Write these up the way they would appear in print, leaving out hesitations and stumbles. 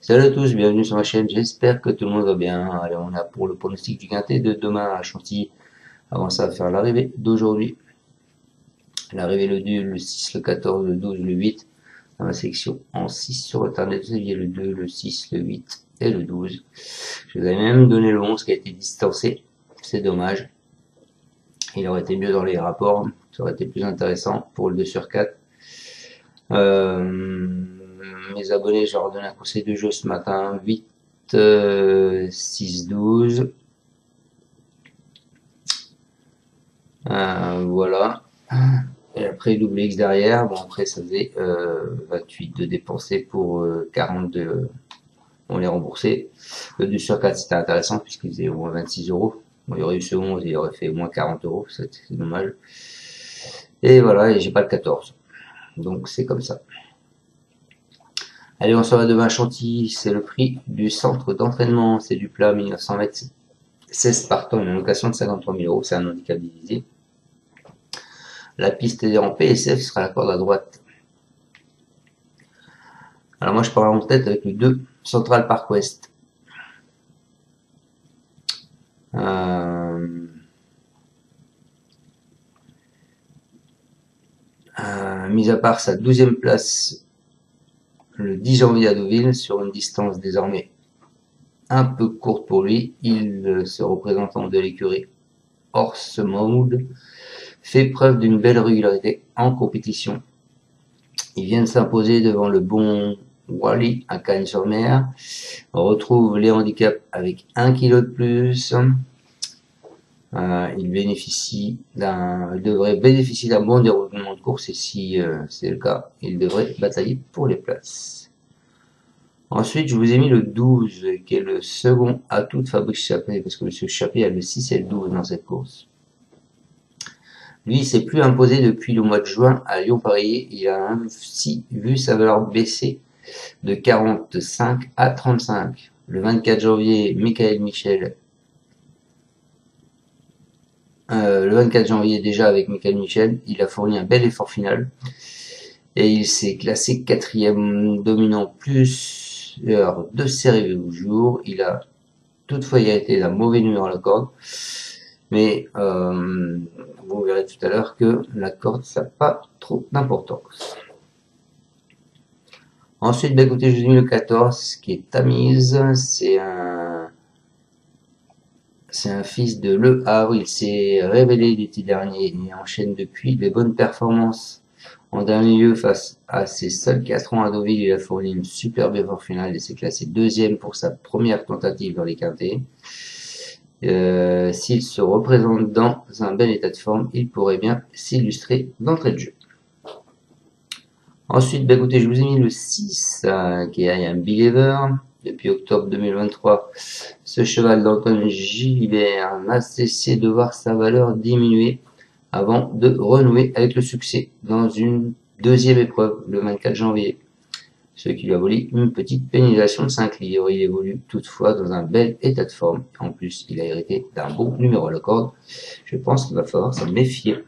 Salut à tous, bienvenue sur ma chaîne, j'espère que tout le monde va bien. Allez, on est là pour le pronostic du quintet de demain à Chantilly. Avant ça, on va faire l'arrivée d'aujourd'hui. L'arrivée le 2, le 6, le 14, le 12, le 8. Dans la section en 6 sur Internet, vous aviez le 2, le 6, le 8 et le 12. Je vous avais même donné le 11 qui a été distancé. C'est dommage. Il aurait été mieux dans les rapports. Ça aurait été plus intéressant pour le 2 sur 4. Mes abonnés, je leur ai donné un conseil de jeu ce matin. 8, 6, 12. Voilà. Et après double X derrière. Bon, après, ça faisait 28 de dépenser pour 42. On les remboursé. Le 2 sur 4, c'était intéressant puisqu'il faisait au moins 26 euros. Bon, il y aurait eu ce 11, il aurait fait au moins 40 euros. C'est dommage. Et voilà, et j'ai pas le 14. Donc, c'est comme ça. Allez, on s'en va devant Chantilly, c'est le prix du centre d'entraînement, c'est du plat 1900 mètres, 16 partants, une location de 53 000 euros, c'est un handicap divisé. La piste est en PSF, sera la corde à droite. Alors moi je pars en tête avec le 2, Central Park West. Mis à part sa 12e place le 10 janvier à Deauville, sur une distance désormais un peu courte pour lui, il se représentant de l'écurie Horse Mode fait preuve d'une belle régularité en compétition. Il vient de s'imposer devant le bon Wally à Cagnes-sur-Mer. On retrouve les handicaps avec 1 kg de plus. Il devrait bénéficier d'un bon déroulement de course et si c'est le cas, il devrait batailler pour les places. Ensuite, je vous ai mis le 12, qui est le second atout de Fabrice Chappé, parce que M. Chappé a le 6 et le 12 dans cette course. Lui, il s'est plus imposé depuis le mois de juin à Lyon-Paris. Il a ainsi vu sa valeur baisser de 45 à 35. Le 24 janvier, Michael Michel. Le 24 janvier, déjà avec Michael Michel, il a fourni un bel effort final. Et il s'est classé 4e, dominant plusieurs de séries de jours. Il a toutefois été d'un mauvais numéro à la corde. Mais vous verrez tout à l'heure que la corde, ça n'a pas trop d'importance. Ensuite, bah, écoutez, je vous ai mis le 14, qui est Tamise. C'est un fils de Le Havre. Il s'est révélé l'été dernier et enchaîne depuis les bonnes performances. En dernier lieu, face à ses seuls 4 ans à Deauville, il a fourni une superbe effort final et s'est classé 2e pour sa première tentative dans les quintets. S'il se représente dans un bel état de forme, il pourrait bien s'illustrer d'entrée de jeu. Ensuite, bah écoutez, je vous ai mis le 6, qui est un Believer. Depuis octobre 2023, ce cheval d'Antoine Gilbert n'a cessé de voir sa valeur diminuer avant de renouer avec le succès dans une deuxième épreuve le 24 janvier. Ce qui lui a valu une petite pénalisation de 5 livres. Il évolue toutefois dans un bel état de forme. En plus, il a hérité d'un bon numéro à la corde. Je pense qu'il va falloir s'en méfier.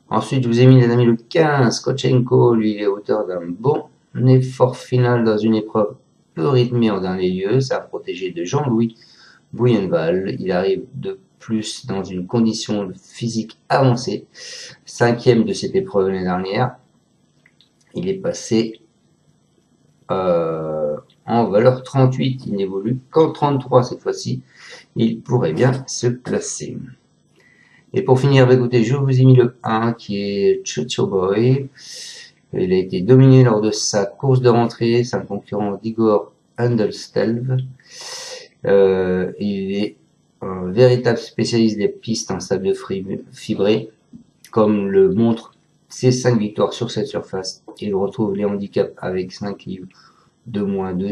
Ensuite, je vous ai mis, les amis, le 15, Kochenko. Lui, il est auteur d'un bon effort final dans une épreuve peu rythmée en dernier lieu. C'est un protégé de Jean-Louis Bouyenval. Il arrive de plus dans une condition physique avancée. 5e de cette épreuve l'année dernière. Il est passé en valeur 38. Il n'évolue qu'en 33 cette fois-ci. Il pourrait bien se placer. Et pour finir, écoutez, je vous ai mis le 1 qui est Chucho Boy. Il a été dominé lors de sa course de rentrée. C'est un concurrent d'Igor Handelstelv. Il est un véritable spécialiste des pistes en sable fibré, comme le montrent ses 5 victoires sur cette surface. Il retrouve les handicaps avec 5 livres de moins 2.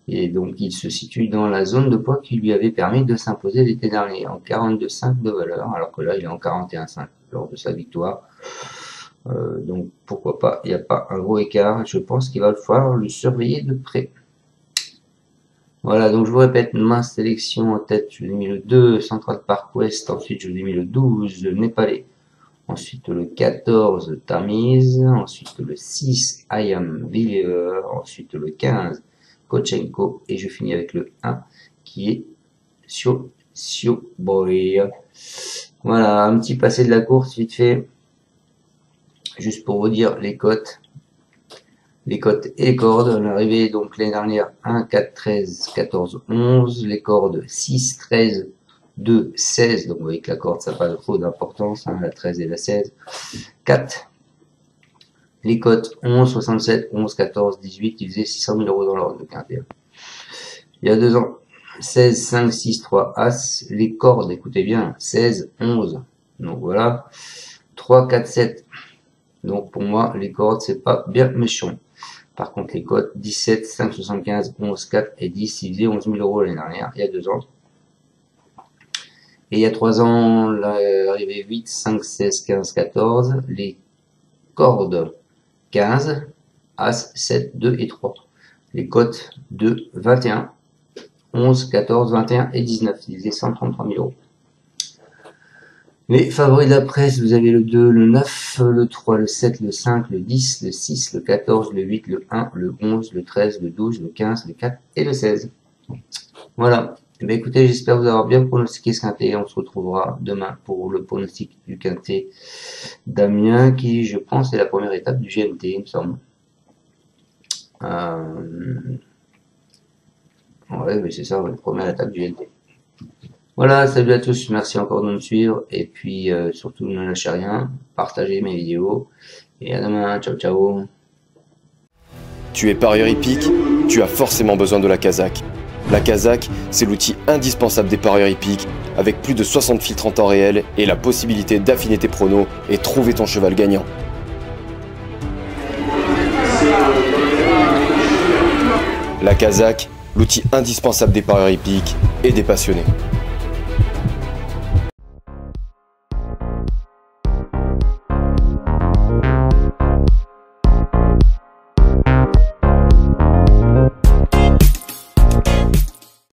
Et donc il se situe dans la zone de poids qui lui avait permis de s'imposer l'été dernier en 42,5 de valeur, alors que là il est en 41,5 lors de sa victoire. Donc pourquoi pas, il n'y a pas un gros écart. Je pense qu'il va falloir le surveiller de près. Voilà, donc je vous répète, ma sélection en tête, je vous ai mis le 2, Central Park West, ensuite je vous ai mis le 12, le Népalais, Ensuite le 14, Tamise. Ensuite le 6, I Am Believer. Ensuite le 15, Kochenko. Et je finis avec le 1 qui est Sio Boy. Voilà, un petit passé de la course vite fait. Juste pour vous dire les cotes. Les cotes et les cordes. On est arrivé donc l'année dernière 1, 4, 13, 14, 11. Les cordes 6, 13, 2, 16. Donc vous voyez que la corde ça n'a pas trop d'importance. Hein, la 13 et la 16. 4. Les cotes 11, 67, 11, 14, 18. Ils faisaient 600 000 € dans l'ordre de quintet. Il y a 2 ans. 16, 5, 6, 3, As. Les cordes, écoutez bien. 16, 11. Donc voilà. 3, 4, 7. Donc pour moi, les cordes, c'est pas bien méchant. Par contre, les cotes 17, 5, 75, 11, 4 et 10, ils faisaient 11 000 € l'année dernière, il y a 2 ans. Et il y a 3 ans, l'arrivée 8, 5, 16, 15, 14. Les cordes 15, As, 7, 2 et 3. Les cotes 2, 21, 11, 14, 21 et 19. Ils faisaient 133 000 €. Les favoris de la presse, vous avez le 2, le 9, le 3, le 7, le 5, le 10, le 6, le 14, le 8, le 1, le 11, le 13, le 12, le 15, le 4 et le 16. Voilà. Eh bien, écoutez, j'espère vous avoir bien pronostiqué ce quintet. On se retrouvera demain pour le pronostic du quintet d'Amiens, qui, je pense, est la première étape du GMT, il me semble. Ouais, mais c'est ça, la première étape du GMT. Voilà, salut à tous, merci encore de me suivre, et puis surtout ne lâchez rien, partagez mes vidéos, et à demain, ciao ciao. Tu es parieur hippique, tu as forcément besoin de la Kazakh. La Kazakh, c'est l'outil indispensable des parieurs hippiques, avec plus de 60 filtres en temps réel et la possibilité d'affiner tes pronos et trouver ton cheval gagnant. La Kazakh, l'outil indispensable des parieurs hippiques et des passionnés.